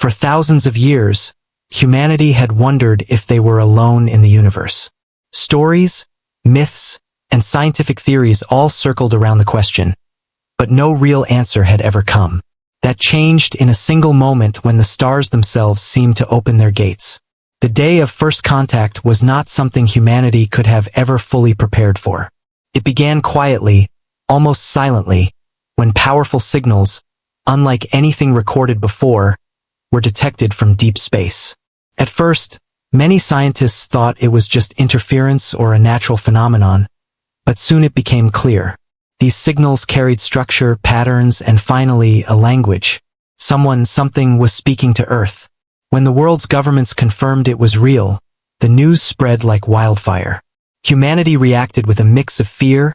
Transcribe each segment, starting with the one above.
For thousands of years, humanity had wondered if they were alone in the universe. Stories, myths, and scientific theories all circled around the question, but no real answer had ever come. That changed in a single moment when the stars themselves seemed to open their gates. The day of first contact was not something humanity could have ever fully prepared for. It began quietly, almost silently, when powerful signals, unlike anything recorded before, were detected from deep space. At first, many scientists thought it was just interference or a natural phenomenon, but soon it became clear. These signals carried structure, patterns, and finally, a language. Something was speaking to Earth. When the world's governments confirmed it was real, the news spread like wildfire. Humanity reacted with a mix of fear,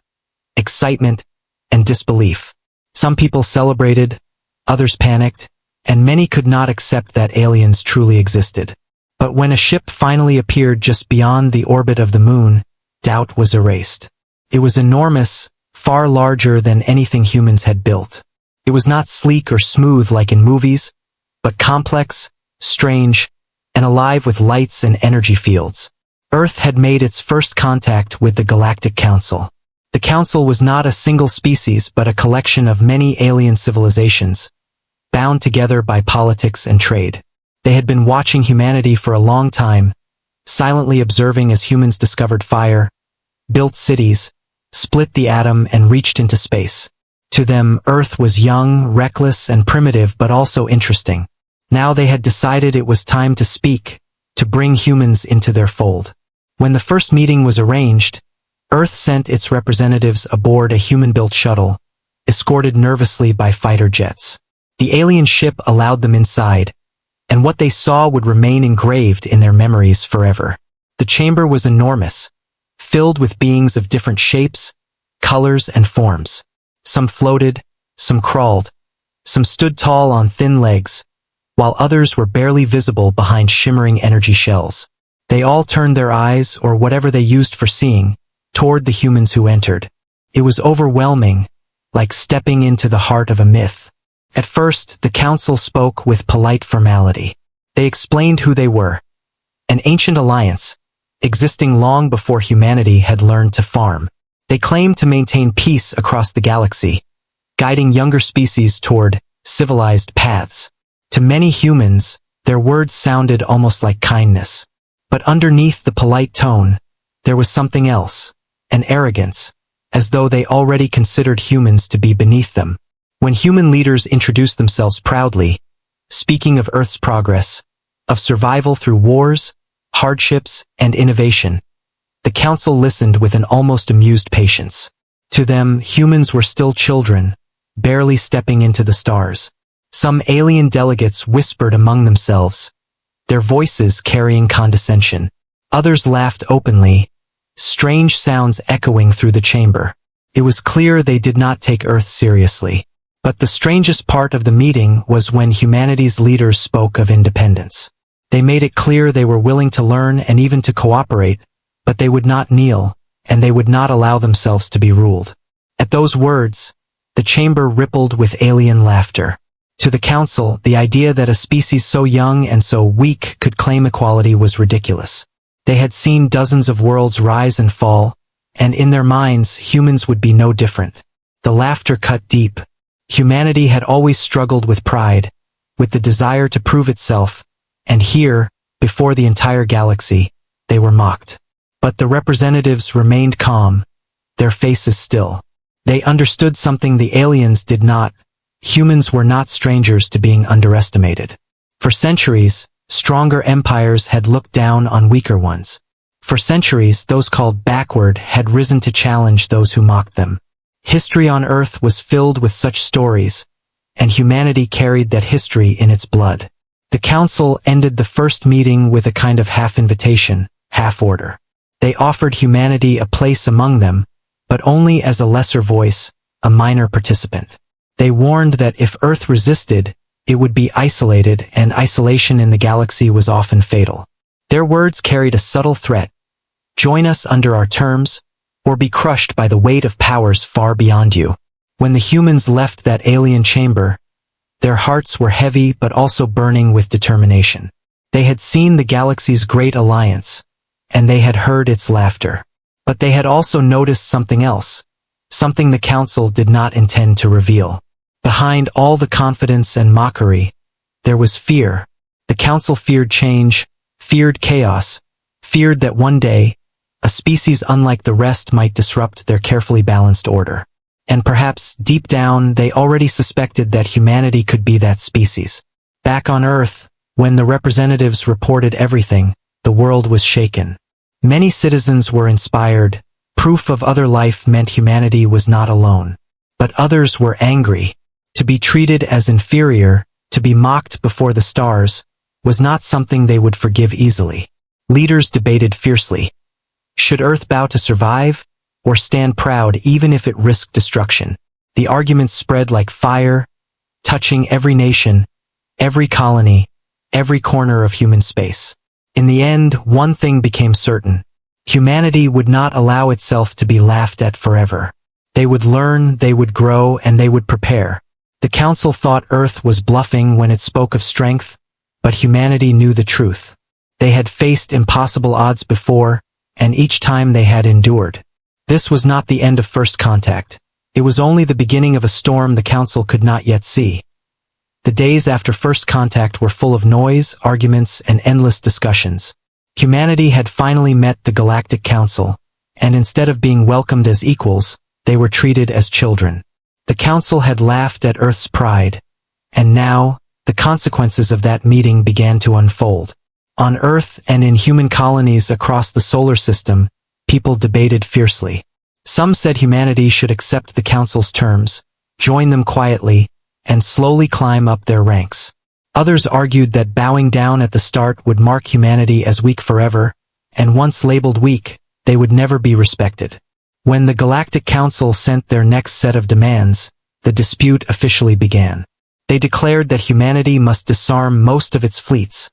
excitement, and disbelief. Some people celebrated, others panicked, and many could not accept that aliens truly existed. But when a ship finally appeared just beyond the orbit of the moon, doubt was erased. It was enormous, far larger than anything humans had built. It was not sleek or smooth like in movies, but complex, strange, and alive with lights and energy fields. Earth had made its first contact with the Galactic Council. The Council was not a single species but a collection of many alien civilizations, bound together by politics and trade. They had been watching humanity for a long time, silently observing as humans discovered fire, built cities, split the atom, and reached into space. To them, Earth was young, reckless, and primitive, but also interesting. Now they had decided it was time to speak, to bring humans into their fold. When the first meeting was arranged, Earth sent its representatives aboard a human-built shuttle, escorted nervously by fighter jets. The alien ship allowed them inside, and what they saw would remain engraved in their memories forever. The chamber was enormous, filled with beings of different shapes, colors, and forms. Some floated, some crawled, some stood tall on thin legs, while others were barely visible behind shimmering energy shells. They all turned their eyes, or whatever they used for seeing, toward the humans who entered. It was overwhelming, like stepping into the heart of a myth. At first, the council spoke with polite formality. They explained who they were. An ancient alliance, existing long before humanity had learned to farm. They claimed to maintain peace across the galaxy, guiding younger species toward civilized paths. To many humans, their words sounded almost like kindness. But underneath the polite tone, there was something else, an arrogance, as though they already considered humans to be beneath them. When human leaders introduced themselves proudly, speaking of Earth's progress, of survival through wars, hardships, and innovation, the council listened with an almost amused patience. To them, humans were still children, barely stepping into the stars. Some alien delegates whispered among themselves, their voices carrying condescension. Others laughed openly, strange sounds echoing through the chamber. It was clear they did not take Earth seriously. But the strangest part of the meeting was when humanity's leaders spoke of independence. They made it clear they were willing to learn and even to cooperate, but they would not kneel, and they would not allow themselves to be ruled. At those words, the chamber rippled with alien laughter. To the council, the idea that a species so young and so weak could claim equality was ridiculous. They had seen dozens of worlds rise and fall, and in their minds, humans would be no different. The laughter cut deep. Humanity had always struggled with pride, with the desire to prove itself, and here, before the entire galaxy, they were mocked. But the representatives remained calm, their faces still. They understood something the aliens did not. Humans were not strangers to being underestimated. For centuries, stronger empires had looked down on weaker ones. For centuries, those called backward had risen to challenge those who mocked them. History on Earth was filled with such stories, and humanity carried that history in its blood. The council ended the first meeting with a kind of half-invitation, half-order. They offered humanity a place among them, but only as a lesser voice, a minor participant. They warned that if Earth resisted, it would be isolated, and isolation in the galaxy was often fatal. Their words carried a subtle threat. Join us under our terms, or be crushed by the weight of powers far beyond you. When the humans left that alien chamber, Their hearts were heavy but also burning with determination. They had seen the galaxy's great alliance, and they had heard its laughter. But they had also noticed something else, something the Council did not intend to reveal. Behind all the confidence and mockery, there was fear. The Council feared change, feared chaos, feared that one day, a species unlike the rest might disrupt their carefully balanced order. And perhaps, deep down, they already suspected that humanity could be that species. Back on Earth, when the representatives reported everything, the world was shaken. Many citizens were inspired. Proof of other life meant humanity was not alone. But others were angry. To be treated as inferior, to be mocked before the stars, was not something they would forgive easily. Leaders debated fiercely. Should Earth bow to survive, or stand proud even if it risked destruction? The arguments spread like fire, touching every nation, every colony, every corner of human space. In the end, one thing became certain. Humanity would not allow itself to be laughed at forever. They would learn, they would grow, and they would prepare. The Council thought Earth was bluffing when it spoke of strength, but humanity knew the truth. They had faced impossible odds before, and each time they had endured. This was not the end of first contact. It was only the beginning of a storm the Council could not yet see. The days after first contact were full of noise, arguments, and endless discussions. Humanity had finally met the Galactic Council, and instead of being welcomed as equals, they were treated as children. The Council had laughed at Earth's pride, and now, the consequences of that meeting began to unfold. On Earth and in human colonies across the solar system, people debated fiercely. Some said humanity should accept the Council's terms, join them quietly, and slowly climb up their ranks. Others argued that bowing down at the start would mark humanity as weak forever, and once labeled weak, they would never be respected. When the Galactic Council sent their next set of demands, the dispute officially began. They declared that humanity must disarm most of its fleets,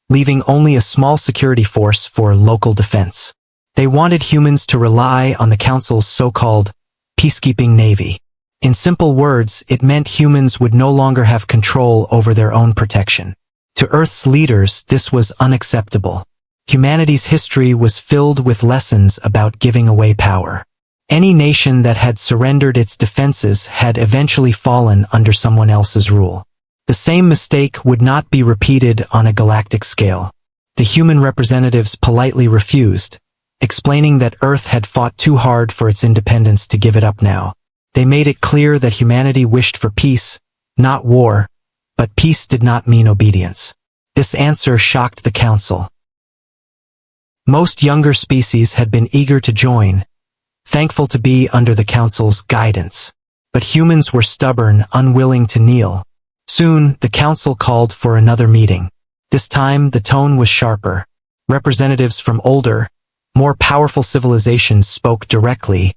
leaving only a small security force for local defense. They wanted humans to rely on the Council's so-called peacekeeping navy. In simple words, it meant humans would no longer have control over their own protection. To Earth's leaders, this was unacceptable. Humanity's history was filled with lessons about giving away power. Any nation that had surrendered its defenses had eventually fallen under someone else's rule. The same mistake would not be repeated on a galactic scale. The human representatives politely refused, explaining that Earth had fought too hard for its independence to give it up now. They made it clear that humanity wished for peace, not war, but peace did not mean obedience. This answer shocked the Council. Most younger species had been eager to join, thankful to be under the Council's guidance. But humans were stubborn, unwilling to kneel. Soon, the Council called for another meeting. This time, the tone was sharper. Representatives from older, more powerful civilizations spoke directly,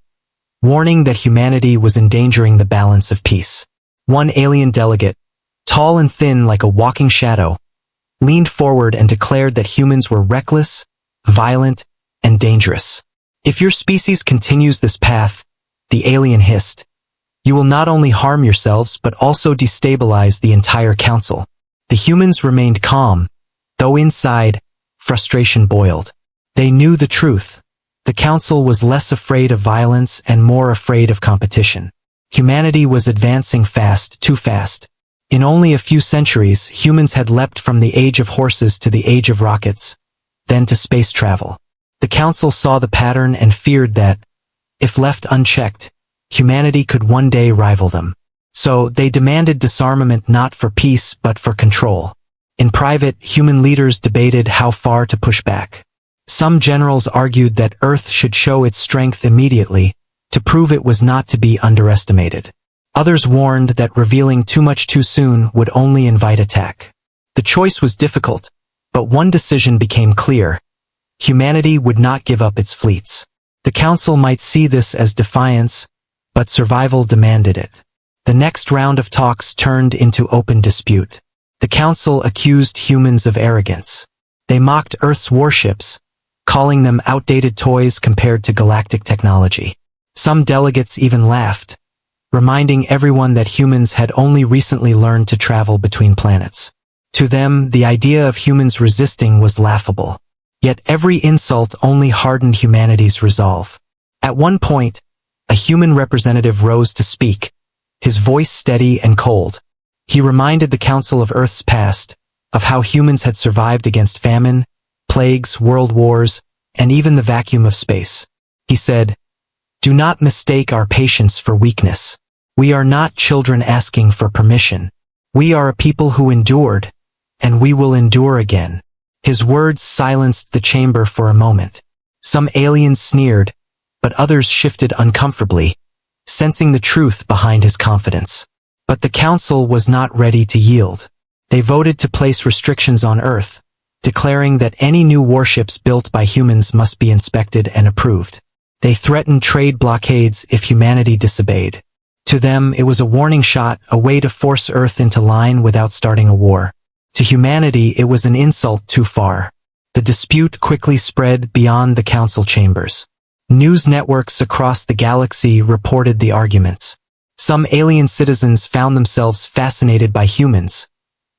warning that humanity was endangering the balance of peace. One alien delegate, tall and thin like a walking shadow, leaned forward and declared that humans were reckless, violent, and dangerous. If your species continues this path, the alien hissed, you will not only harm yourselves but also destabilize the entire Council. The humans remained calm, though inside, frustration boiled. They knew the truth. The Council was less afraid of violence and more afraid of competition. Humanity was advancing fast, too fast. In only a few centuries, humans had leapt from the age of horses to the age of rockets, then to space travel. The Council saw the pattern and feared that, if left unchecked, humanity could one day rival them. So, they demanded disarmament not for peace but for control. In private, human leaders debated how far to push back. Some generals argued that Earth should show its strength immediately, to prove it was not to be underestimated. Others warned that revealing too much too soon would only invite attack. The choice was difficult, but one decision became clear. Humanity would not give up its fleets. The Council might see this as defiance, but survival demanded it. The next round of talks turned into open dispute. The Council accused humans of arrogance. They mocked Earth's warships, calling them outdated toys compared to galactic technology. Some delegates even laughed, reminding everyone that humans had only recently learned to travel between planets. To them, the idea of humans resisting was laughable. Yet every insult only hardened humanity's resolve. At one point, a human representative rose to speak, his voice steady and cold. He reminded the Council of Earth's past, of how humans had survived against famine, plagues, world wars, and even the vacuum of space. He said, "Do not mistake our patience for weakness. We are not children asking for permission. We are a people who endured, and we will endure again." His words silenced the chamber for a moment. Some aliens sneered, but others shifted uncomfortably, sensing the truth behind his confidence. But the council was not ready to yield. They voted to place restrictions on Earth, declaring that any new warships built by humans must be inspected and approved. They threatened trade blockades if humanity disobeyed. To them, it was a warning shot, a way to force Earth into line without starting a war. To humanity, it was an insult too far. The dispute quickly spread beyond the council chambers. News networks across the galaxy reported the arguments. Some alien citizens found themselves fascinated by humans,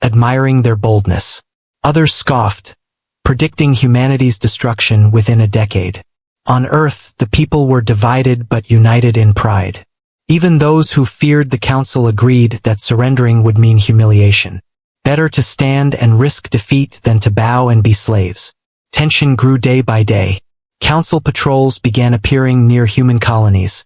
admiring their boldness. Others scoffed, predicting humanity's destruction within a decade. On Earth, the people were divided but united in pride. Even those who feared the council agreed that surrendering would mean humiliation. Better to stand and risk defeat than to bow and be slaves. Tension grew day by day. Council patrols began appearing near human colonies,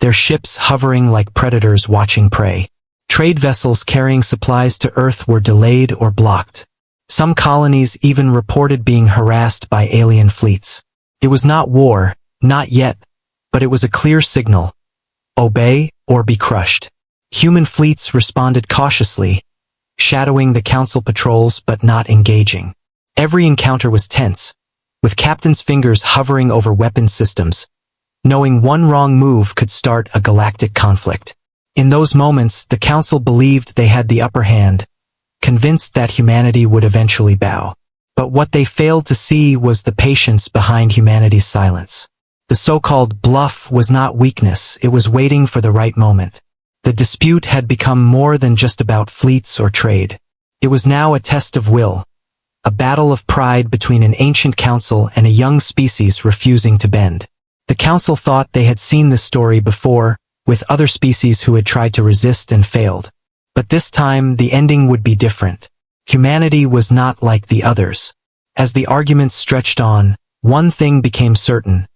their ships hovering like predators watching prey. Trade vessels carrying supplies to Earth were delayed or blocked. Some colonies even reported being harassed by alien fleets. It was not war, not yet, but it was a clear signal. Obey or be crushed. Human fleets responded cautiously, shadowing the council patrols but not engaging. Every encounter was tense, with captains' fingers hovering over weapons systems, knowing one wrong move could start a galactic conflict. In those moments, the council believed they had the upper hand, convinced that humanity would eventually bow. But what they failed to see was the patience behind humanity's silence. The so-called bluff was not weakness, it was waiting for the right moment. The dispute had become more than just about fleets or trade. It was now a test of will, a battle of pride between an ancient council and a young species refusing to bend. The council thought they had seen this story before, with other species who had tried to resist and failed. But this time, the ending would be different. Humanity was not like the others. As the arguments stretched on, one thing became certain.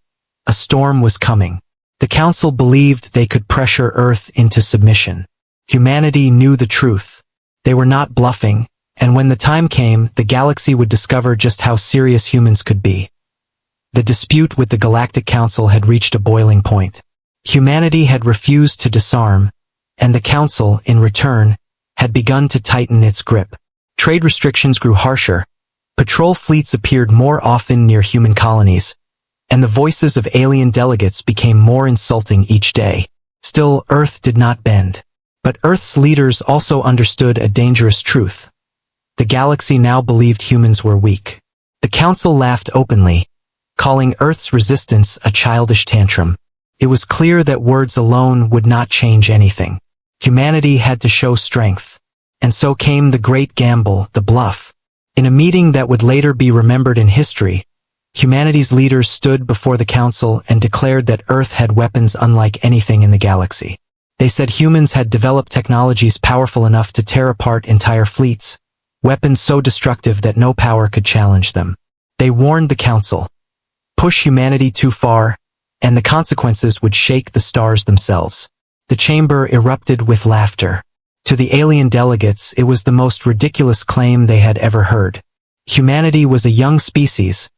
A storm was coming. The council believed they could pressure Earth into submission. Humanity knew the truth. They were not bluffing, and when the time came, the galaxy would discover just how serious humans could be. The dispute with the Galactic Council had reached a boiling point. Humanity had refused to disarm, and the Council, in return, had begun to tighten its grip. Trade restrictions grew harsher, patrol fleets appeared more often near human colonies, and the voices of alien delegates became more insulting each day. Still, Earth did not bend. But Earth's leaders also understood a dangerous truth. The galaxy now believed humans were weak. The Council laughed openly, calling Earth's resistance a childish tantrum. It was clear that words alone would not change anything. Humanity had to show strength. And so came the great gamble, the bluff. In a meeting that would later be remembered in history, humanity's leaders stood before the council and declared that Earth had weapons unlike anything in the galaxy. They said humans had developed technologies powerful enough to tear apart entire fleets, weapons so destructive that no power could challenge them. They warned the council, push humanity too far, and the consequences would shake the stars themselves. The chamber erupted with laughter. To the alien delegates, it was the most ridiculous claim they had ever heard. Humanity was a young species,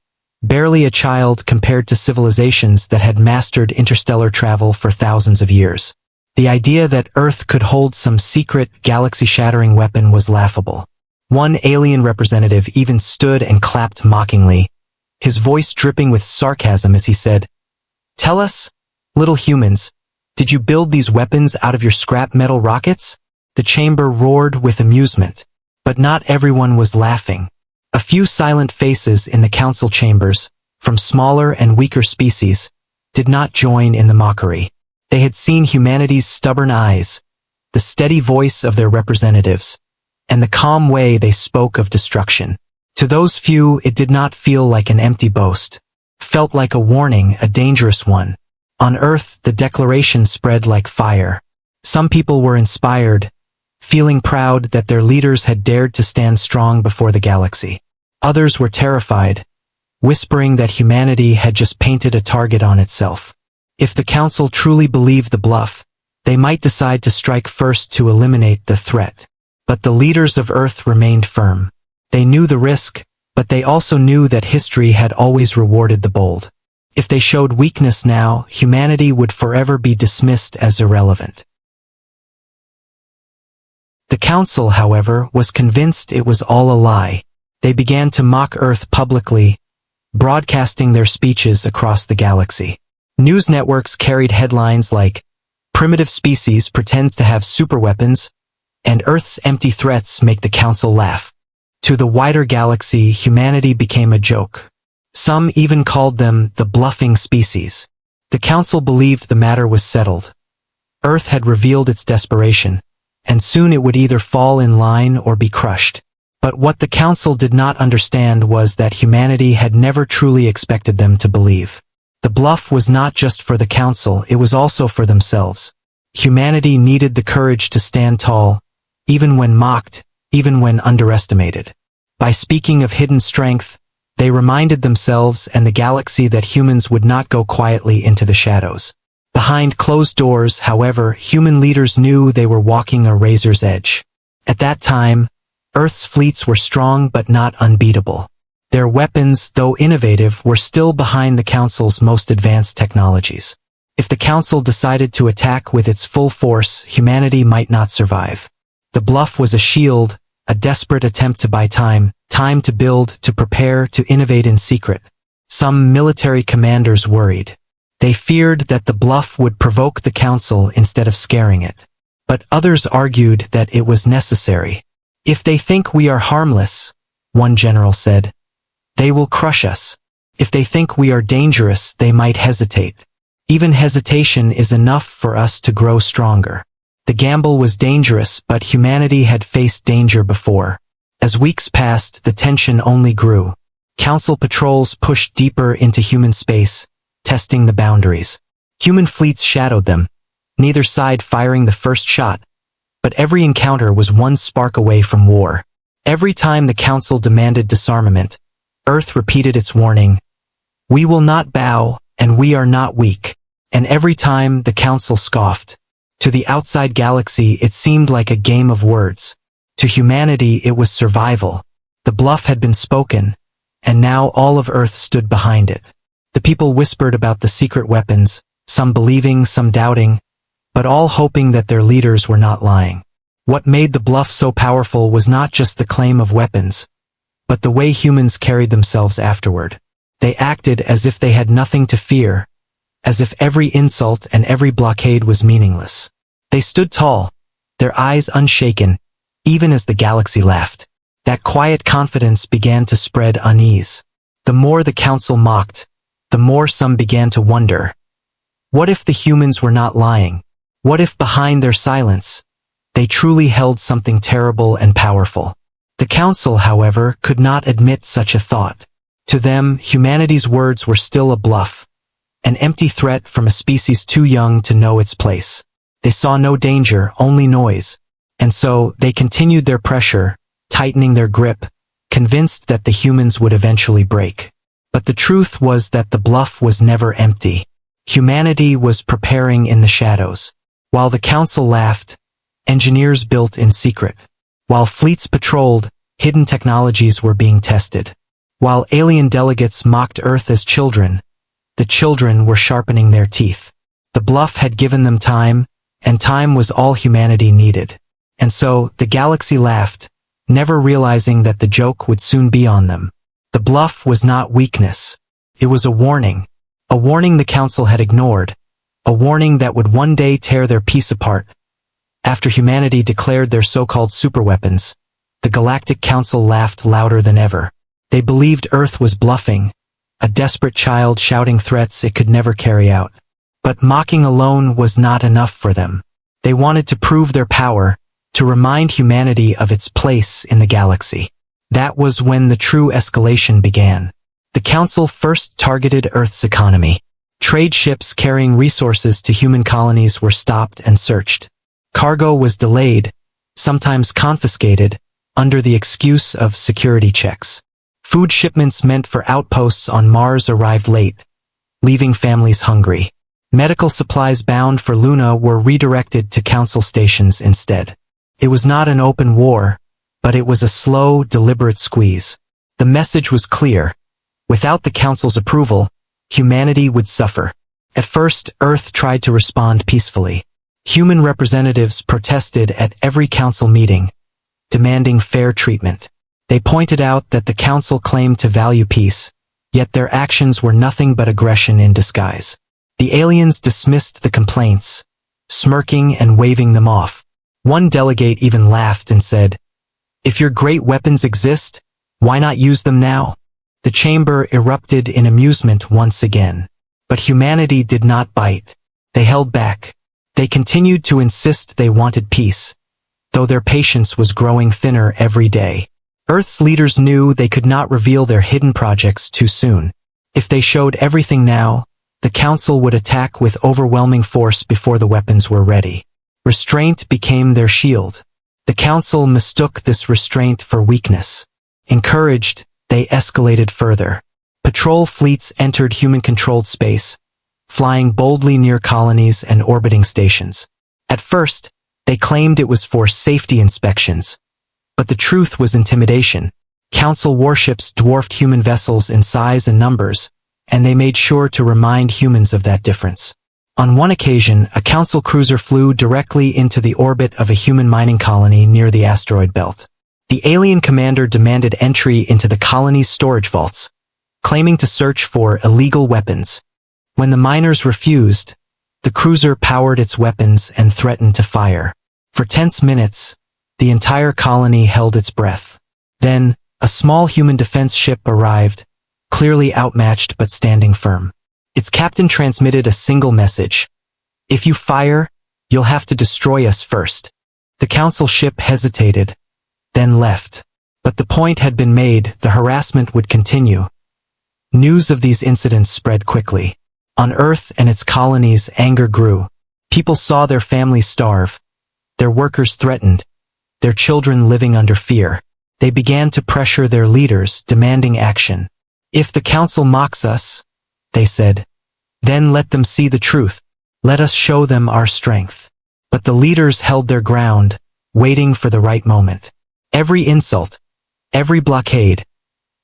barely a child compared to civilizations that had mastered interstellar travel for thousands of years. The idea that Earth could hold some secret, galaxy-shattering weapon was laughable. One alien representative even stood and clapped mockingly, his voice dripping with sarcasm as he said, "Tell us, little humans, did you build these weapons out of your scrap metal rockets?" The chamber roared with amusement, but not everyone was laughing. A few silent faces in the council chambers, from smaller and weaker species, did not join in the mockery. They had seen humanity's stubborn eyes, the steady voice of their representatives, and the calm way they spoke of destruction. To those few, it did not feel like an empty boast. It felt like a warning, a dangerous one. On Earth, the declaration spread like fire. Some people were inspired, feeling proud that their leaders had dared to stand strong before the galaxy. Others were terrified, whispering that humanity had just painted a target on itself. If the Council truly believed the bluff, they might decide to strike first to eliminate the threat. But the leaders of Earth remained firm. They knew the risk, but they also knew that history had always rewarded the bold. If they showed weakness now, humanity would forever be dismissed as irrelevant. The Council, however, was convinced it was all a lie. They began to mock Earth publicly, broadcasting their speeches across the galaxy. News networks carried headlines like, "Primitive species pretends to have superweapons," and "Earth's empty threats make the Council laugh." To the wider galaxy, humanity became a joke. Some even called them the bluffing species. The Council believed the matter was settled. Earth had revealed its desperation, and soon it would either fall in line or be crushed. But what the Council did not understand was that humanity had never truly expected them to believe. The bluff was not just for the Council, it was also for themselves. Humanity needed the courage to stand tall, even when mocked, even when underestimated. By speaking of hidden strength, they reminded themselves and the galaxy that humans would not go quietly into the shadows. Behind closed doors, however, human leaders knew they were walking a razor's edge. At that time, Earth's fleets were strong but not unbeatable. Their weapons, though innovative, were still behind the Council's most advanced technologies. If the Council decided to attack with its full force, humanity might not survive. The bluff was a shield, a desperate attempt to buy time to build, to prepare, to innovate in secret. Some military commanders worried. They feared that the bluff would provoke the Council instead of scaring it. But others argued that it was necessary. "If they think we are harmless," one general said, "they will crush us. If they think we are dangerous, they might hesitate. Even hesitation is enough for us to grow stronger." The gamble was dangerous, but humanity had faced danger before. As weeks passed, the tension only grew. Council patrols pushed deeper into human space, testing the boundaries. Human fleets shadowed them, neither side firing the first shot, but every encounter was one spark away from war. Every time the Council demanded disarmament, Earth repeated its warning, "We will not bow, and we are not weak." And every time the Council scoffed. To the outside galaxy, it seemed like a game of words. To humanity, it was survival. The bluff had been spoken, and now all of Earth stood behind it. The people whispered about the secret weapons, some believing, some doubting, but all hoping that their leaders were not lying. What made the bluff so powerful was not just the claim of weapons, but the way humans carried themselves afterward. They acted as if they had nothing to fear, as if every insult and every blockade was meaningless. They stood tall, their eyes unshaken, even as the galaxy laughed. That quiet confidence began to spread unease. The more the Council mocked, the more some began to wonder. What if the humans were not lying? What if behind their silence, they truly held something terrible and powerful? The Council, however, could not admit such a thought. To them, humanity's words were still a bluff, an empty threat from a species too young to know its place. They saw no danger, only noise. And so, they continued their pressure, tightening their grip, convinced that the humans would eventually break. But the truth was that the bluff was never empty. Humanity was preparing in the shadows. While the Council laughed, engineers built in secret. While fleets patrolled, hidden technologies were being tested. While alien delegates mocked Earth as children, the children were sharpening their teeth. The bluff had given them time, and time was all humanity needed. And so, the galaxy laughed, never realizing that the joke would soon be on them. The bluff was not weakness. It was a warning the Council had ignored, a warning that would one day tear their peace apart. After humanity declared their so-called superweapons, the Galactic Council laughed louder than ever. They believed Earth was bluffing, a desperate child shouting threats it could never carry out. But mocking alone was not enough for them. They wanted to prove their power, to remind humanity of its place in the galaxy. That was when the true escalation began. The Council first targeted Earth's economy. Trade ships carrying resources to human colonies were stopped and searched. Cargo was delayed, sometimes confiscated, under the excuse of security checks. Food shipments meant for outposts on Mars arrived late, leaving families hungry. Medical supplies bound for Luna were redirected to Council stations instead. It was not an open war, but it was a slow, deliberate squeeze. The message was clear. Without the Council's approval, humanity would suffer. At first, Earth tried to respond peacefully. Human representatives protested at every Council meeting, demanding fair treatment. They pointed out that the Council claimed to value peace, yet their actions were nothing but aggression in disguise. The aliens dismissed the complaints, smirking and waving them off. One delegate even laughed and said, "If your great weapons exist, why not use them now?" The chamber erupted in amusement once again. But humanity did not bite. They held back. They continued to insist they wanted peace, though their patience was growing thinner every day. Earth's leaders knew they could not reveal their hidden projects too soon. If they showed everything now, the Council would attack with overwhelming force before the weapons were ready. Restraint became their shield. The Council mistook this restraint for weakness. Encouraged, they escalated further. Patrol fleets entered human-controlled space, flying boldly near colonies and orbiting stations. At first, they claimed it was for safety inspections. But the truth was intimidation. Council warships dwarfed human vessels in size and numbers, and they made sure to remind humans of that difference. On one occasion, a Council cruiser flew directly into the orbit of a human mining colony near the asteroid belt. The alien commander demanded entry into the colony's storage vaults, claiming to search for illegal weapons. When the miners refused, the cruiser powered its weapons and threatened to fire. For tense minutes, the entire colony held its breath. Then, a small human defense ship arrived, clearly outmatched but standing firm. Its captain transmitted a single message. "If you fire, you'll have to destroy us first." The Council ship hesitated, then left. But the point had been made, the harassment would continue. News of these incidents spread quickly. On Earth and its colonies, anger grew. People saw their families starve, their workers threatened, their children living under fear. They began to pressure their leaders, demanding action. "If the Council mocks us," they said, "then let them see the truth. Let us show them our strength." But the leaders held their ground, waiting for the right moment. Every insult, every blockade,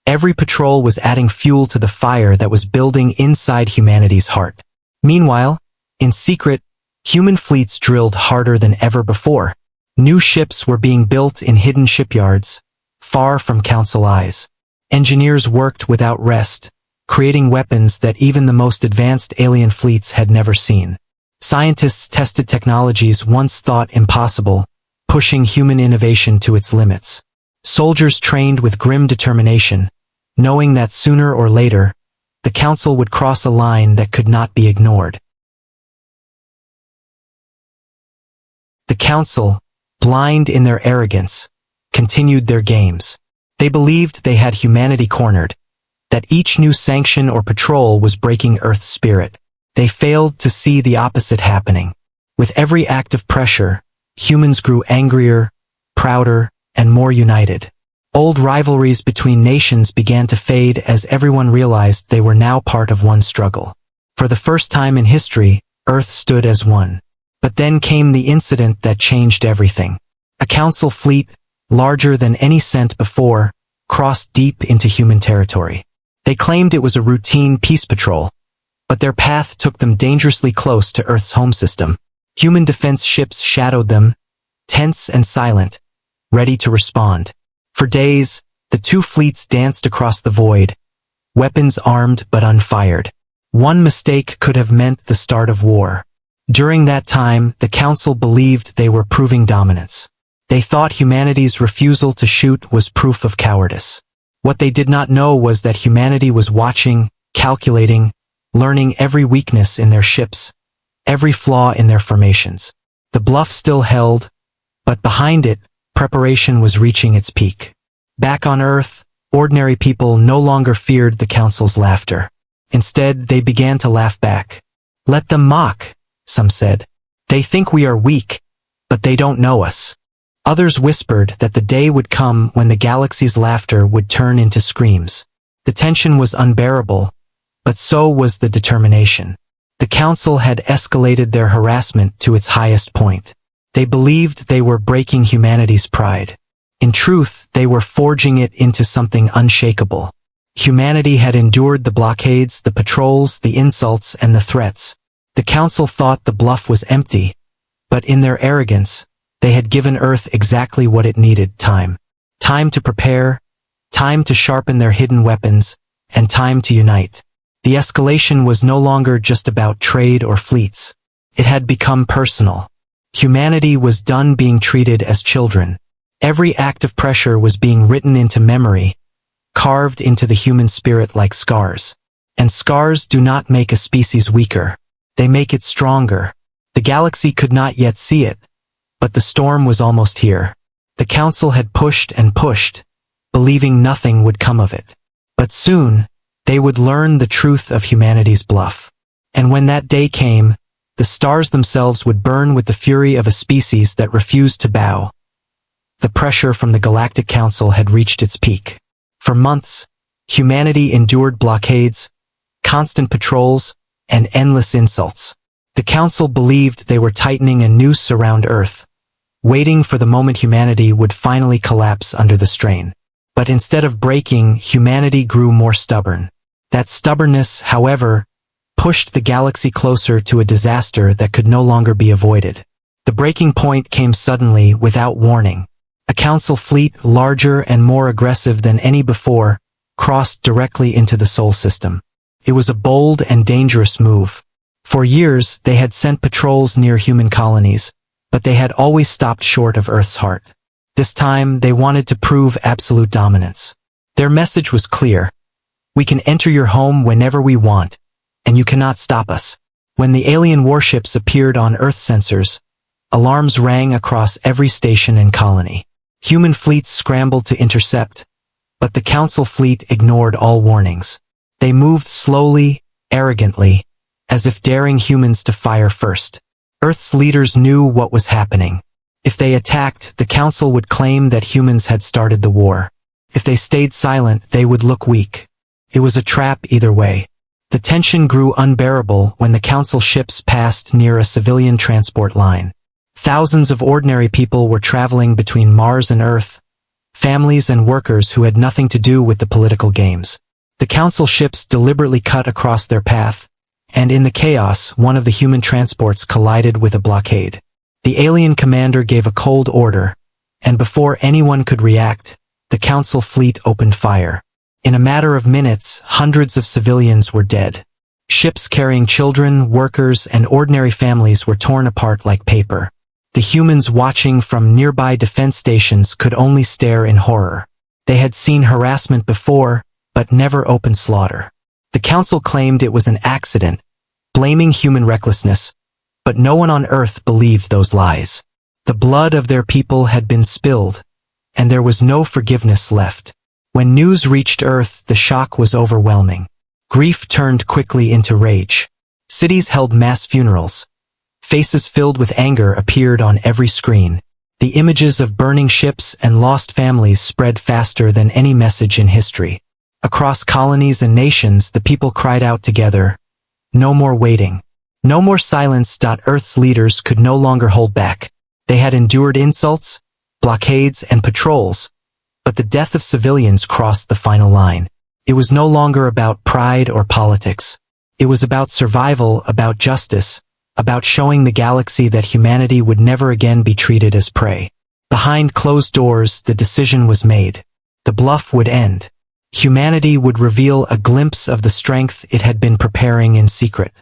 every patrol was adding fuel to the fire that was building inside humanity's heart. Meanwhile, in secret, human fleets drilled harder than ever before. New ships were being built in hidden shipyards, far from Council eyes. Engineers worked without rest, creating weapons that even the most advanced alien fleets had never seen. Scientists tested technologies once thought impossible, pushing human innovation to its limits. Soldiers trained with grim determination, knowing that sooner or later, the Council would cross a line that could not be ignored. The Council, blind in their arrogance, continued their games. They believed they had humanity cornered, that each new sanction or patrol was breaking Earth's spirit. They failed to see the opposite happening. With every act of pressure, humans grew angrier, prouder, and more united. Old rivalries between nations began to fade as everyone realized they were now part of one struggle. For the first time in history, Earth stood as one. But then came the incident that changed everything. A Council fleet, larger than any sent before, crossed deep into human territory. They claimed it was a routine peace patrol, but their path took them dangerously close to Earth's home system. Human defense ships shadowed them, tense and silent, ready to respond. For days, the two fleets danced across the void, weapons armed but unfired. One mistake could have meant the start of war. During that time, the Council believed they were proving dominance. They thought humanity's refusal to shoot was proof of cowardice. What they did not know was that humanity was watching, calculating, learning every weakness in their ships, every flaw in their formations. The bluff still held, but behind it, preparation was reaching its peak. Back on Earth, ordinary people no longer feared the Council's laughter. Instead, they began to laugh back. "Let them mock," some said. "They think we are weak, but they don't know us." Others whispered that the day would come when the galaxy's laughter would turn into screams. The tension was unbearable, but so was the determination. The Council had escalated their harassment to its highest point. They believed they were breaking humanity's pride. In truth, they were forging it into something unshakable. Humanity had endured the blockades, the patrols, the insults, and the threats. The Council thought the bluff was empty, but in their arrogance, they had given Earth exactly what it needed: time. Time to prepare, time to sharpen their hidden weapons, and time to unite. The escalation was no longer just about trade or fleets. It had become personal. Humanity was done being treated as children. Every act of pressure was being written into memory, carved into the human spirit like scars. And scars do not make a species weaker. They make it stronger. The galaxy could not yet see it, but the storm was almost here. The Council had pushed and pushed, believing nothing would come of it. But soon, they would learn the truth of humanity's bluff. And when that day came, the stars themselves would burn with the fury of a species that refused to bow. The pressure from the Galactic Council had reached its peak. For months, humanity endured blockades, constant patrols, and endless insults. The Council believed they were tightening a noose around Earth, waiting for the moment humanity would finally collapse under the strain. But instead of breaking, humanity grew more stubborn. That stubbornness, however, pushed the galaxy closer to a disaster that could no longer be avoided. The breaking point came suddenly, without warning. A Council fleet, larger and more aggressive than any before, crossed directly into the Sol system. It was a bold and dangerous move. For years, they had sent patrols near human colonies, but they had always stopped short of Earth's heart. This time, they wanted to prove absolute dominance. Their message was clear: "We can enter your home whenever we want, and you cannot stop us." When the alien warships appeared on Earth sensors, alarms rang across every station and colony. Human fleets scrambled to intercept, but the Council fleet ignored all warnings. They moved slowly, arrogantly, as if daring humans to fire first. Earth's leaders knew what was happening. If they attacked, the Council would claim that humans had started the war. If they stayed silent, they would look weak. It was a trap either way. The tension grew unbearable when the Council ships passed near a civilian transport line. Thousands of ordinary people were traveling between Mars and Earth, families and workers who had nothing to do with the political games. The Council ships deliberately cut across their path, and in the chaos, one of the human transports collided with a blockade. The alien commander gave a cold order, and before anyone could react, the Council fleet opened fire. In a matter of minutes, hundreds of civilians were dead. Ships carrying children, workers, and ordinary families were torn apart like paper. The humans watching from nearby defense stations could only stare in horror. They had seen harassment before, but never open slaughter. The Council claimed it was an accident, blaming human recklessness, but no one on Earth believed those lies. The blood of their people had been spilled, and there was no forgiveness left. When news reached Earth, the shock was overwhelming. Grief turned quickly into rage. Cities held mass funerals. Faces filled with anger appeared on every screen. The images of burning ships and lost families spread faster than any message in history. Across colonies and nations, the people cried out together, "No more waiting. No more silence." Earth's leaders could no longer hold back. They had endured insults, blockades, and patrols, but the death of civilians crossed the final line. It was no longer about pride or politics. It was about survival, about justice, about showing the galaxy that humanity would never again be treated as prey. Behind closed doors, the decision was made. The bluff would end. Humanity would reveal a glimpse of the strength it had been preparing in secret.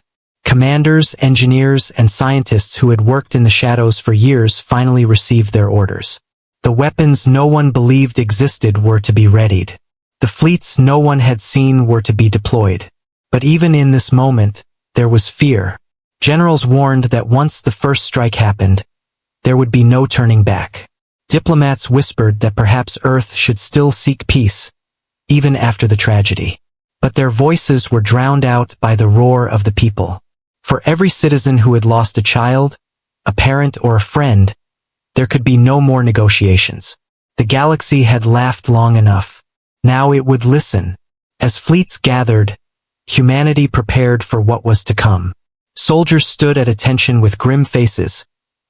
Commanders, engineers, and scientists who had worked in the shadows for years finally received their orders. The weapons no one believed existed were to be readied. The fleets no one had seen were to be deployed. But even in this moment, there was fear. Generals warned that once the first strike happened, there would be no turning back. Diplomats whispered that perhaps Earth should still seek peace, even after the tragedy. But their voices were drowned out by the roar of the people. For every citizen who had lost a child, a parent, or a friend, there could be no more negotiations. The galaxy had laughed long enough. Now it would listen. As fleets gathered, humanity prepared for what was to come. Soldiers stood at attention with grim faces,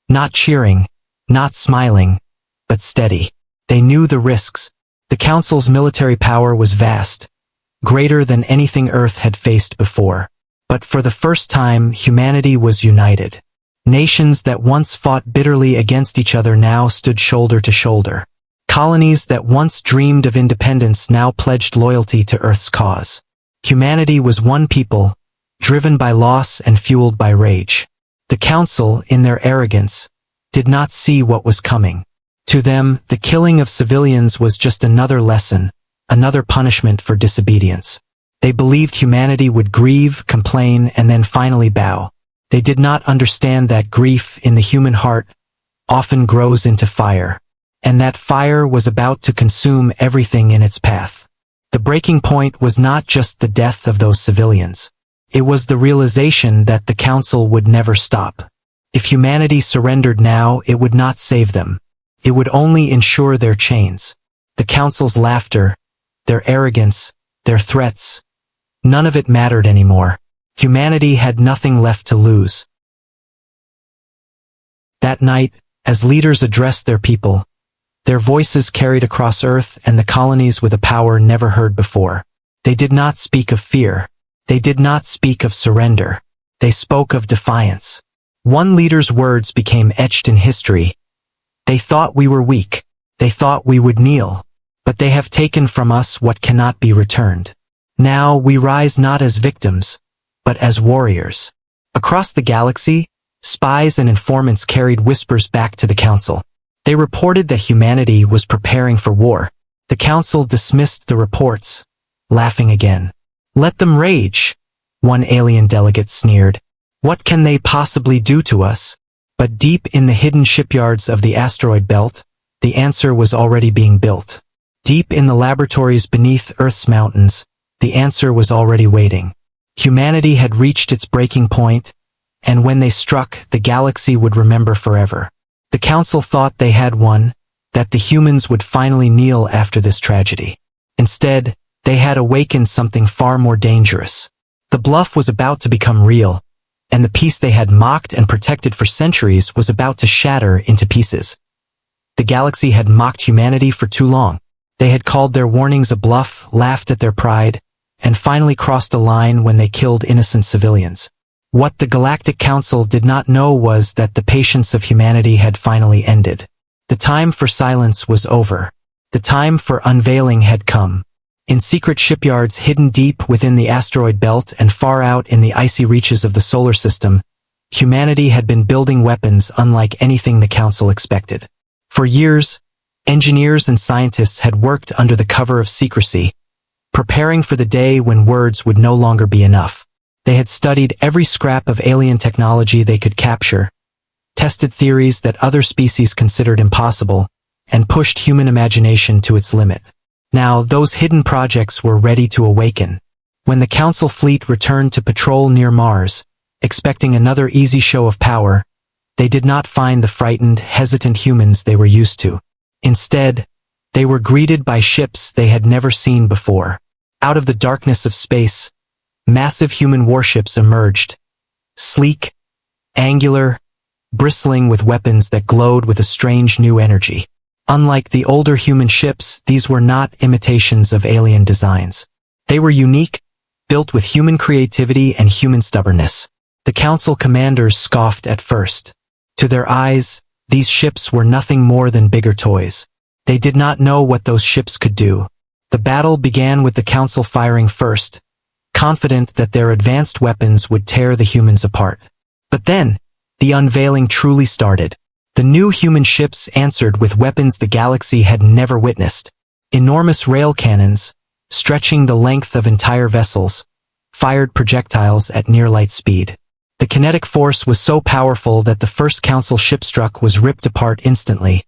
not cheering, not smiling, but steady. They knew the risks. The Council's military power was vast, greater than anything Earth had faced before. But for the first time, humanity was united. Nations that once fought bitterly against each other now stood shoulder to shoulder. Colonies that once dreamed of independence now pledged loyalty to Earth's cause. Humanity was one people, driven by loss and fueled by rage. The Council, in their arrogance, did not see what was coming. To them, the killing of civilians was just another lesson, another punishment for disobedience. They believed humanity would grieve, complain, and then finally bow. They did not understand that grief in the human heart often grows into fire, and that fire was about to consume everything in its path. The breaking point was not just the death of those civilians. It was the realization that the Council would never stop. If humanity surrendered now, it would not save them. It would only ensure their chains. The Council's laughter, their arrogance, their threats, none of it mattered anymore. Humanity had nothing left to lose. That night, as leaders addressed their people, their voices carried across Earth and the colonies with a power never heard before. They did not speak of fear. They did not speak of surrender. They spoke of defiance. One leader's words became etched in history. They thought we were weak. They thought we would kneel. But they have taken from us what cannot be returned. Now we rise not as victims, but as warriors. Across the galaxy, spies and informants carried whispers back to the Council. They reported that humanity was preparing for war. The Council dismissed the reports, laughing again. Let them rage, one alien delegate sneered. What can they possibly do to us? But deep in the hidden shipyards of the asteroid belt, the answer was already being built. Deep in the laboratories beneath Earth's mountains, the answer was already waiting. Humanity had reached its breaking point, and when they struck, the galaxy would remember forever. The Council thought they had won, that the humans would finally kneel after this tragedy. Instead, they had awakened something far more dangerous. The Bluff was about to become real, and the peace they had mocked and protected for centuries was about to shatter into pieces. The galaxy had mocked humanity for too long. They had called their warnings a bluff, laughed at their pride, and finally crossed a line when they killed innocent civilians. What the Galactic Council did not know was that the patience of humanity had finally ended. The time for silence was over. The time for unveiling had come. In secret shipyards hidden deep within the asteroid belt and far out in the icy reaches of the solar system, humanity had been building weapons unlike anything the Council expected. For years, engineers and scientists had worked under the cover of secrecy, preparing for the day when words would no longer be enough. They had studied every scrap of alien technology they could capture, tested theories that other species considered impossible, and pushed human imagination to its limit. Now, those hidden projects were ready to awaken. When the Council fleet returned to patrol near Mars, expecting another easy show of power, they did not find the frightened, hesitant humans they were used to. Instead, they were greeted by ships they had never seen before. Out of the darkness of space, massive human warships emerged, sleek, angular, bristling with weapons that glowed with a strange new energy. Unlike the older human ships, these were not imitations of alien designs. They were unique, built with human creativity and human stubbornness. The Council commanders scoffed at first. To their eyes, these ships were nothing more than bigger toys. They did not know what those ships could do. The battle began with the Council firing first, confident that their advanced weapons would tear the humans apart. But then, the unveiling truly started. The new human ships answered with weapons the galaxy had never witnessed. Enormous rail cannons, stretching the length of entire vessels, fired projectiles at near-light speed. The kinetic force was so powerful that the first council ship struck was ripped apart instantly.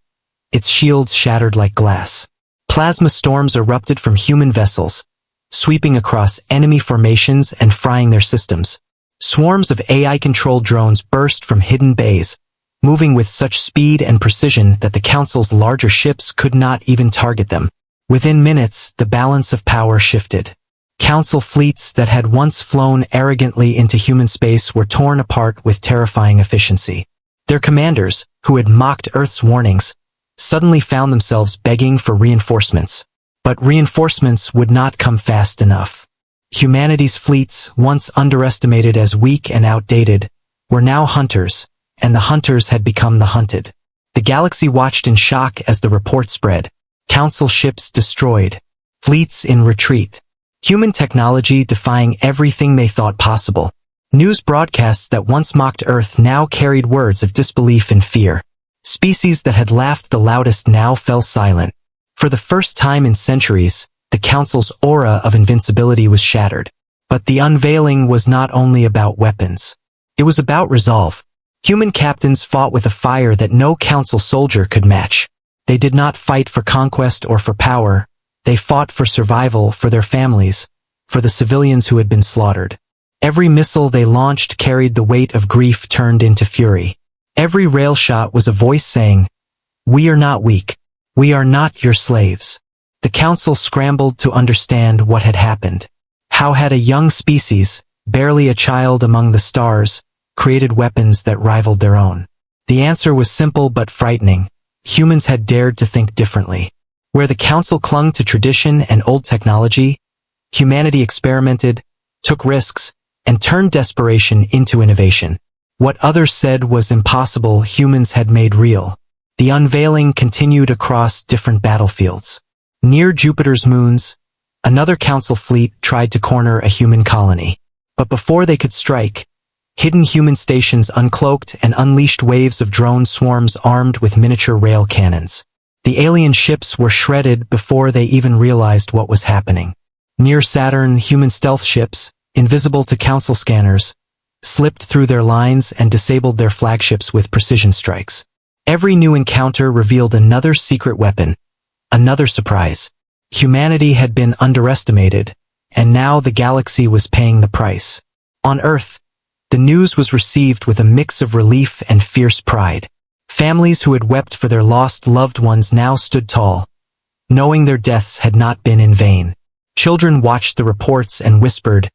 Its shields shattered like glass. Plasma storms erupted from human vessels, sweeping across enemy formations and frying their systems. Swarms of AI-controlled drones burst from hidden bays, moving with such speed and precision that the Council's larger ships could not even target them. Within minutes, the balance of power shifted. Council fleets that had once flown arrogantly into human space were torn apart with terrifying efficiency. Their commanders, who had mocked Earth's warnings, suddenly found themselves begging for reinforcements. But reinforcements would not come fast enough. Humanity's fleets, once underestimated as weak and outdated, were now hunters, and the hunters had become the hunted. The galaxy watched in shock as the report spread. Council ships destroyed. Fleets in retreat. Human technology defying everything they thought possible. News broadcasts that once mocked Earth now carried words of disbelief and fear. Species that had laughed the loudest now fell silent. For the first time in centuries, the Council's aura of invincibility was shattered. But the unveiling was not only about weapons. It was about resolve. Human captains fought with a fire that no Council soldier could match. They did not fight for conquest or for power. They fought for survival, for their families, for the civilians who had been slaughtered. Every missile they launched carried the weight of grief turned into fury. Every rail shot was a voice saying, "We are not weak. We are not your slaves." The Council scrambled to understand what had happened. How had a young species, barely a child among the stars, created weapons that rivaled their own? The answer was simple but frightening. Humans had dared to think differently. Where the Council clung to tradition and old technology, humanity experimented, took risks, and turned desperation into innovation. What others said was impossible, humans had made real. The unveiling continued across different battlefields. Near Jupiter's moons, another Council fleet tried to corner a human colony. But before they could strike, hidden human stations uncloaked and unleashed waves of drone swarms armed with miniature rail cannons. The alien ships were shredded before they even realized what was happening. Near Saturn, human stealth ships, invisible to Council scanners, slipped through their lines and disabled their flagships with precision strikes. Every new encounter revealed another secret weapon, another surprise. Humanity had been underestimated, and now the galaxy was paying the price. On Earth, the news was received with a mix of relief and fierce pride. Families who had wept for their lost loved ones now stood tall, knowing their deaths had not been in vain. Children watched the reports and whispered,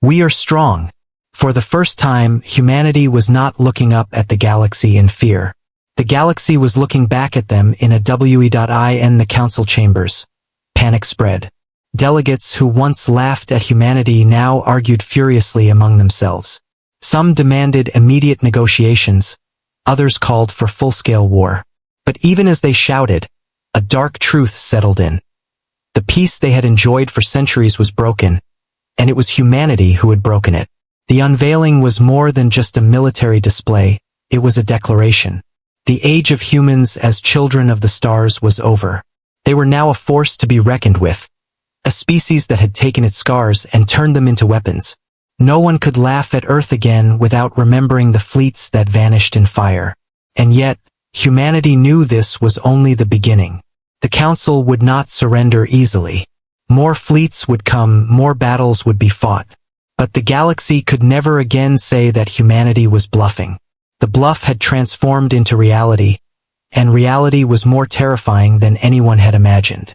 "We are strong." For the first time, humanity was not looking up at the galaxy in fear. The galaxy was looking back at them in a in the Council chambers. Panic spread. Delegates who once laughed at humanity now argued furiously among themselves. Some demanded immediate negotiations, others called for full-scale war. But even as they shouted, a dark truth settled in. The peace they had enjoyed for centuries was broken, and it was humanity who had broken it. The unveiling was more than just a military display, it was a declaration. The age of humans as children of the stars was over. They were now a force to be reckoned with, a species that had taken its scars and turned them into weapons. No one could laugh at Earth again without remembering the fleets that vanished in fire. And yet, humanity knew this was only the beginning. The Council would not surrender easily. More fleets would come, more battles would be fought. But the galaxy could never again say that humanity was bluffing. The bluff had transformed into reality, and reality was more terrifying than anyone had imagined.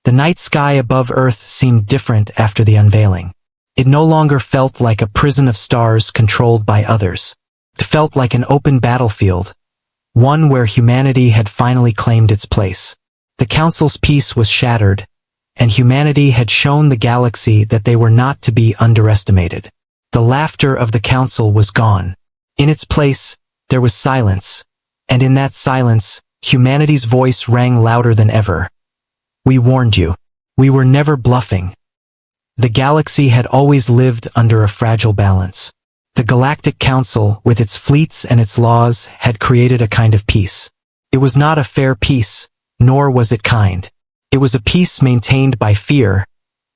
The night sky above Earth seemed different after the unveiling. It no longer felt like a prison of stars controlled by others. It felt like an open battlefield, one where humanity had finally claimed its place. The Council's peace was shattered, and humanity had shown the galaxy that they were not to be underestimated. The laughter of the Council was gone. In its place, there was silence, and in that silence, humanity's voice rang louder than ever. We warned you. We were never bluffing. The galaxy had always lived under a fragile balance. The Galactic Council, with its fleets and its laws, had created a kind of peace. It was not a fair peace, nor was it kind. It was a peace maintained by fear,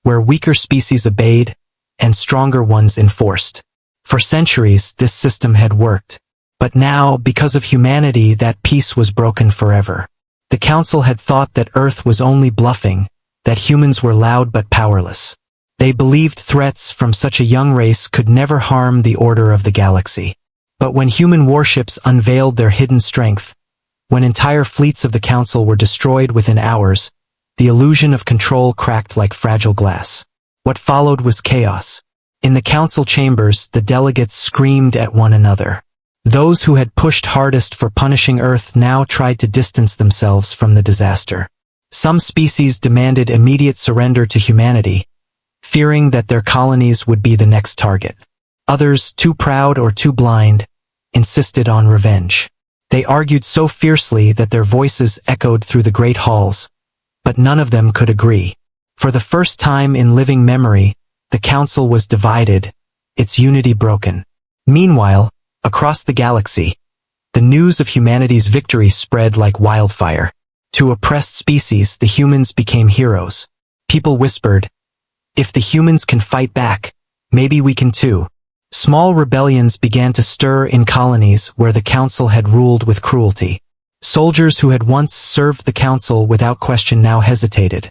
where weaker species obeyed, and stronger ones enforced. For centuries, this system had worked. But now, because of humanity, that peace was broken forever. The Council had thought that Earth was only bluffing, that humans were loud but powerless. They believed threats from such a young race could never harm the order of the galaxy. But when human warships unveiled their hidden strength, when entire fleets of the Council were destroyed within hours, the illusion of control cracked like fragile glass. What followed was chaos. In the Council chambers, the delegates screamed at one another. Those who had pushed hardest for punishing Earth now tried to distance themselves from the disaster. Some species demanded immediate surrender to humanity, fearing that their colonies would be the next target. Others, too proud or too blind, insisted on revenge. They argued so fiercely that their voices echoed through the great halls, but none of them could agree. For the first time in living memory, the Council was divided, its unity broken. Meanwhile, across the galaxy, the news of humanity's victory spread like wildfire. To oppressed species, the humans became heroes. People whispered, "If the humans can fight back, maybe we can too." Small rebellions began to stir in colonies where the Council had ruled with cruelty. Soldiers who had once served the Council without question now hesitated,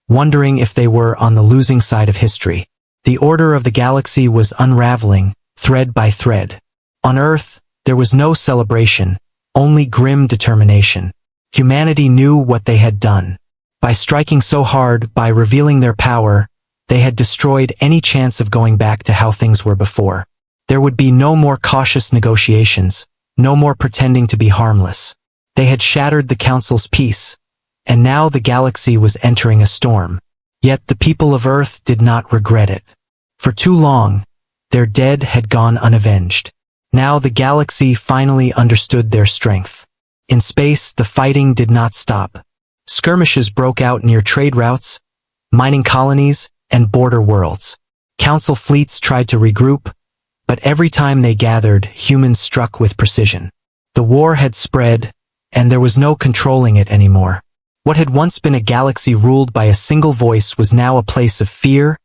wondering if they were on the losing side of history. The order of the galaxy was unraveling, thread by thread. On Earth, there was no celebration, only grim determination. Humanity knew what they had done. By striking so hard, by revealing their power, they had destroyed any chance of going back to how things were before. There would be no more cautious negotiations, no more pretending to be harmless. They had shattered the Council's peace, and now the galaxy was entering a storm. Yet the people of Earth did not regret it. For too long, their dead had gone unavenged. Now the galaxy finally understood their strength. In space, the fighting did not stop. Skirmishes broke out near trade routes, mining colonies, and border worlds. Council fleets tried to regroup, but every time they gathered, humans struck with precision. The war had spread, and there was no controlling it anymore. What had once been a galaxy ruled by a single voice was now a place of fear,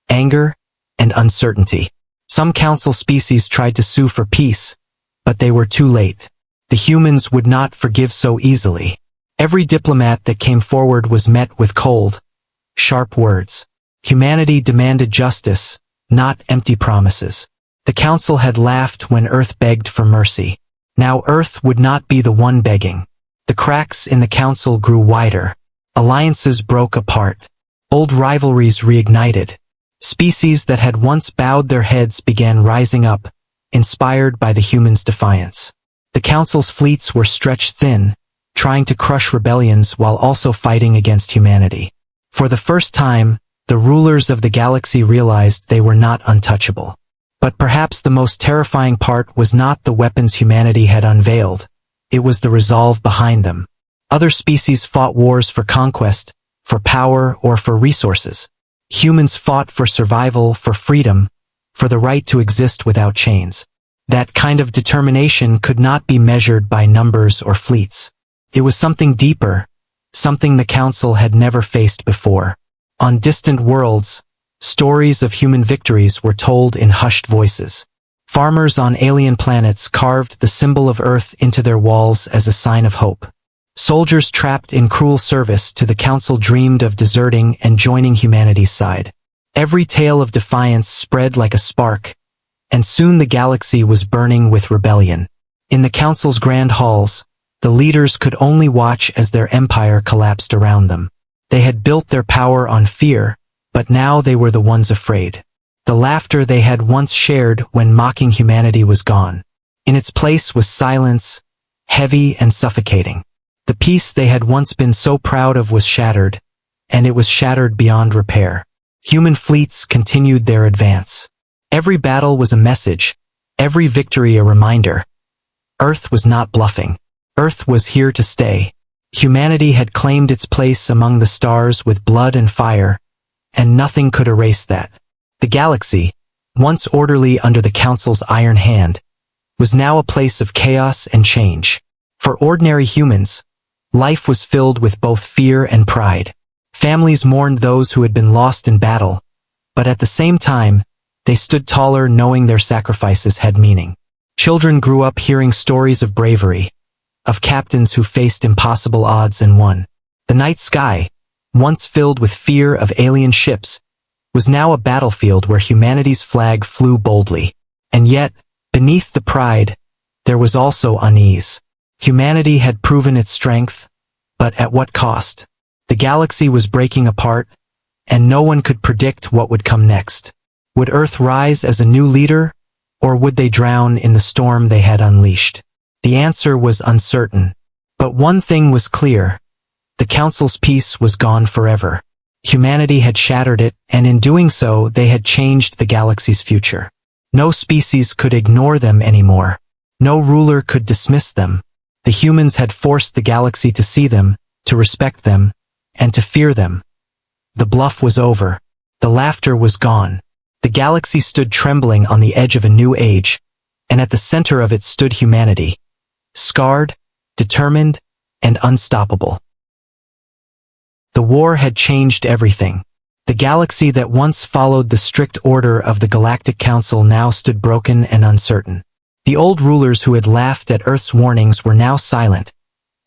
anger, and uncertainty. Some Council species tried to sue for peace, but they were too late. The humans would not forgive so easily. Every diplomat that came forward was met with cold, sharp words. Humanity demanded justice, not empty promises. The Council had laughed when Earth begged for mercy. Now Earth would not be the one begging. The cracks in the Council grew wider. Alliances broke apart. Old rivalries reignited. Species that had once bowed their heads began rising up, inspired by the humans' defiance. The Council's fleets were stretched thin, trying to crush rebellions while also fighting against humanity. For the first time, the rulers of the galaxy realized they were not untouchable. But perhaps the most terrifying part was not the weapons humanity had unveiled. It was the resolve behind them. Other species fought wars for conquest, for power, or for resources. Humans fought for survival, for freedom, for the right to exist without chains. That kind of determination could not be measured by numbers or fleets. It was something deeper, something the Council had never faced before. On distant worlds, stories of human victories were told in hushed voices. Farmers on alien planets carved the symbol of Earth into their walls as a sign of hope. Soldiers trapped in cruel service to the Council dreamed of deserting and joining humanity's side. Every tale of defiance spread like a spark, and soon the galaxy was burning with rebellion. In the Council's grand halls, the leaders could only watch as their empire collapsed around them. They had built their power on fear, but now they were the ones afraid. The laughter they had once shared when mocking humanity was gone. In its place was silence, heavy and suffocating. The peace they had once been so proud of was shattered, and it was shattered beyond repair. Human fleets continued their advance. Every battle was a message, every victory a reminder. Earth was not bluffing. Earth was here to stay. Humanity had claimed its place among the stars with blood and fire, and nothing could erase that. The galaxy, once orderly under the Council's iron hand, was now a place of chaos and change. For ordinary humans, life was filled with both fear and pride. Families mourned those who had been lost in battle, but at the same time, They stood taller knowing their sacrifices had meaning. Children grew up hearing stories of bravery, of captains who faced impossible odds and won. The night sky, once filled with fear of alien ships, was now a battlefield where humanity's flag flew boldly. And yet, beneath the pride, there was also unease. Humanity had proven its strength, but at what cost? The galaxy was breaking apart, and no one could predict what would come next. Would Earth rise as a new leader, or would they drown in the storm they had unleashed? The answer was uncertain. But one thing was clear. The Council's peace was gone forever. Humanity had shattered it, and in doing so, they had changed the galaxy's future. No species could ignore them anymore. No ruler could dismiss them. The humans had forced the galaxy to see them, to respect them, and to fear them. The bluff was over. The laughter was gone. The galaxy stood trembling on the edge of a new age, and at the center of it stood humanity, scarred, determined, and unstoppable. The war had changed everything. The galaxy that once followed the strict order of the Galactic Council now stood broken and uncertain. The old rulers who had laughed at Earth's warnings were now silent,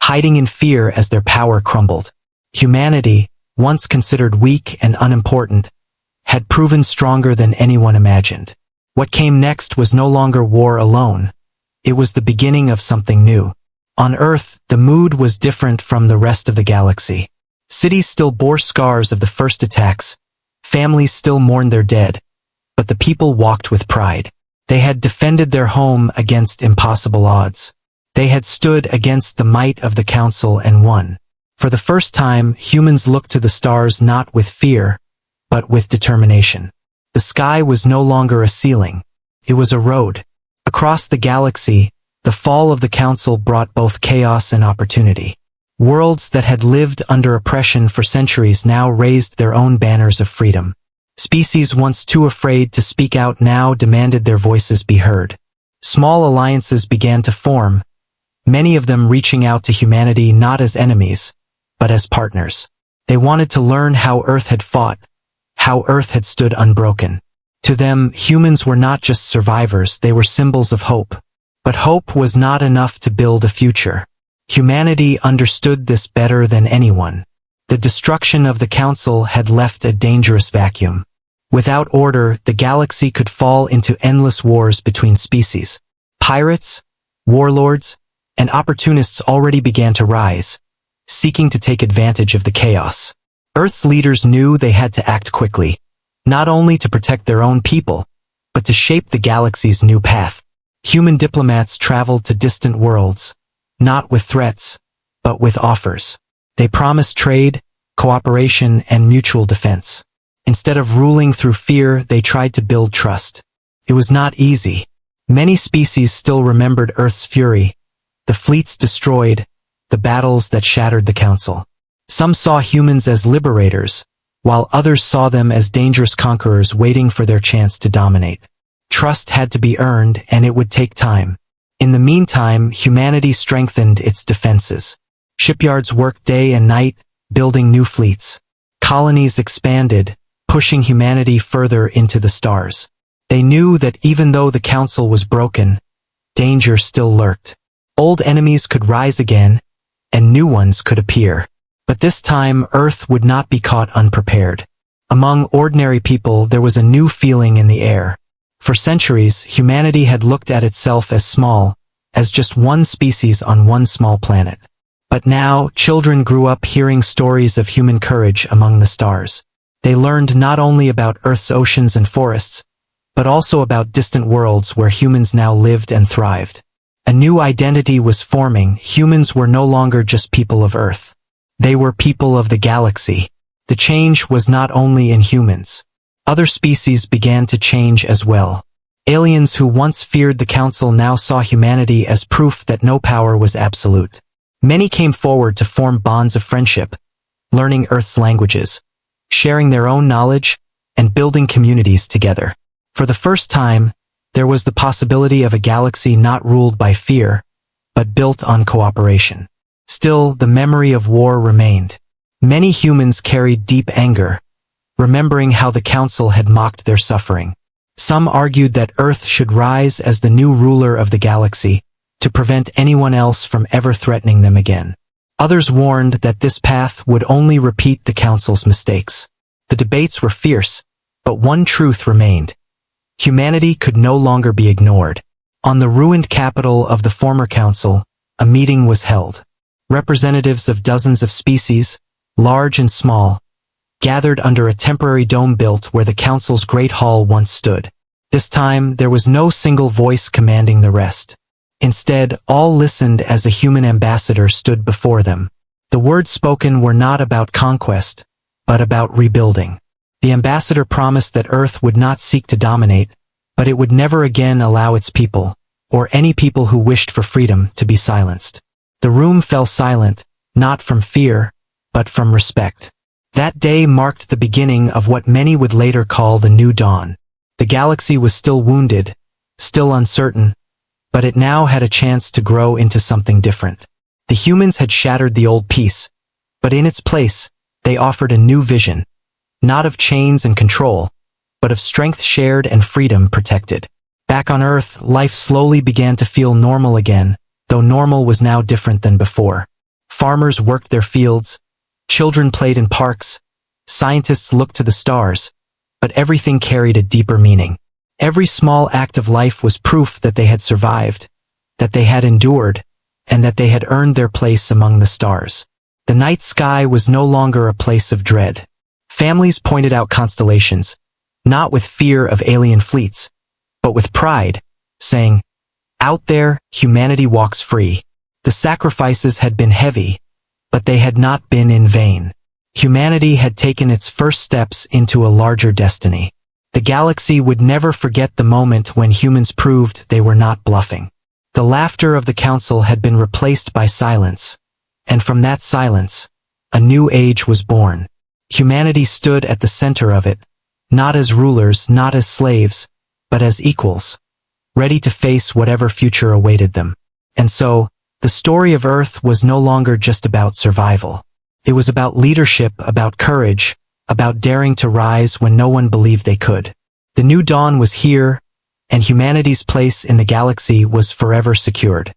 hiding in fear as their power crumbled. Humanity, once considered weak and unimportant, had proven stronger than anyone imagined. What came next was no longer war alone. It was the beginning of something new. On Earth, the mood was different from the rest of the galaxy. Cities still bore scars of the first attacks, families still mourned their dead, but the people walked with pride. They had defended their home against impossible odds. They had stood against the might of the Council and won. For the first time, humans looked to the stars not with fear, but with determination. The sky was no longer a ceiling. It was a road. Across the galaxy, the fall of the Council brought both chaos and opportunity. Worlds that had lived under oppression for centuries now raised their own banners of freedom. Species once too afraid to speak out now demanded their voices be heard. Small alliances began to form, many of them reaching out to humanity not as enemies, but as partners. They wanted to learn how Earth had fought, how Earth had stood unbroken. To them, humans were not just survivors, they were symbols of hope. But hope was not enough to build a future. Humanity understood this better than anyone. The destruction of the Council had left a dangerous vacuum. Without order, the galaxy could fall into endless wars between species. Pirates, warlords, and opportunists already began to rise, seeking to take advantage of the chaos. Earth's leaders knew they had to act quickly, not only to protect their own people, but to shape the galaxy's new path. Human diplomats traveled to distant worlds, not with threats, but with offers. They promised trade, cooperation, and mutual defense. Instead of ruling through fear, they tried to build trust. It was not easy. Many species still remembered Earth's fury, the fleets destroyed, the battles that shattered the Council. Some saw humans as liberators, while others saw them as dangerous conquerors waiting for their chance to dominate. Trust had to be earned, and it would take time. In the meantime, humanity strengthened its defenses. Shipyards worked day and night, building new fleets. Colonies expanded, pushing humanity further into the stars. They knew that even though the Council was broken, danger still lurked. Old enemies could rise again, and new ones could appear. But this time, Earth would not be caught unprepared. Among ordinary people, there was a new feeling in the air. For centuries, humanity had looked at itself as small, as just one species on one small planet. But now, children grew up hearing stories of human courage among the stars. They learned not only about Earth's oceans and forests, but also about distant worlds where humans now lived and thrived. A new identity was forming. Humans were no longer just people of Earth. They were people of the galaxy. The change was not only in humans. Other species began to change as well. Aliens who once feared the Council now saw humanity as proof that no power was absolute. Many came forward to form bonds of friendship, learning Earth's languages, sharing their own knowledge, and building communities together. For the first time, there was the possibility of a galaxy not ruled by fear, but built on cooperation. Still, the memory of war remained. Many humans carried deep anger, remembering how the Council had mocked their suffering. Some argued that Earth should rise as the new ruler of the galaxy, to prevent anyone else from ever threatening them again. Others warned that this path would only repeat the Council's mistakes. The debates were fierce, but one truth remained. Humanity could no longer be ignored. On the ruined capital of the former Council, a meeting was held. Representatives of dozens of species, large and small, gathered under a temporary dome built where the Council's great hall once stood. This time, there was no single voice commanding the rest. Instead, all listened as a human ambassador stood before them. The words spoken were not about conquest, but about rebuilding. The ambassador promised that Earth would not seek to dominate, but it would never again allow its people, or any people who wished for freedom, to be silenced. The room fell silent, not from fear, but from respect. That day marked the beginning of what many would later call the New Dawn. The galaxy was still wounded, still uncertain, but it now had a chance to grow into something different. The humans had shattered the old peace, but in its place, they offered a new vision, not of chains and control, but of strength shared and freedom protected. Back on Earth, life slowly began to feel normal again, though normal was now different than before. Farmers worked their fields, children played in parks, scientists looked to the stars, but everything carried a deeper meaning. Every small act of life was proof that they had survived, that they had endured, and that they had earned their place among the stars. The night sky was no longer a place of dread. Families pointed out constellations, not with fear of alien fleets, but with pride, saying, "Out there, humanity walks free." The sacrifices had been heavy, but they had not been in vain. Humanity had taken its first steps into a larger destiny. The galaxy would never forget the moment when humans proved they were not bluffing. The laughter of the Council had been replaced by silence, and from that silence, a new age was born. Humanity stood at the center of it, not as rulers, not as slaves, but as equals, ready to face whatever future awaited them. And so, the story of Earth was no longer just about survival. It was about leadership, about courage, about daring to rise when no one believed they could. The new dawn was here, and humanity's place in the galaxy was forever secured.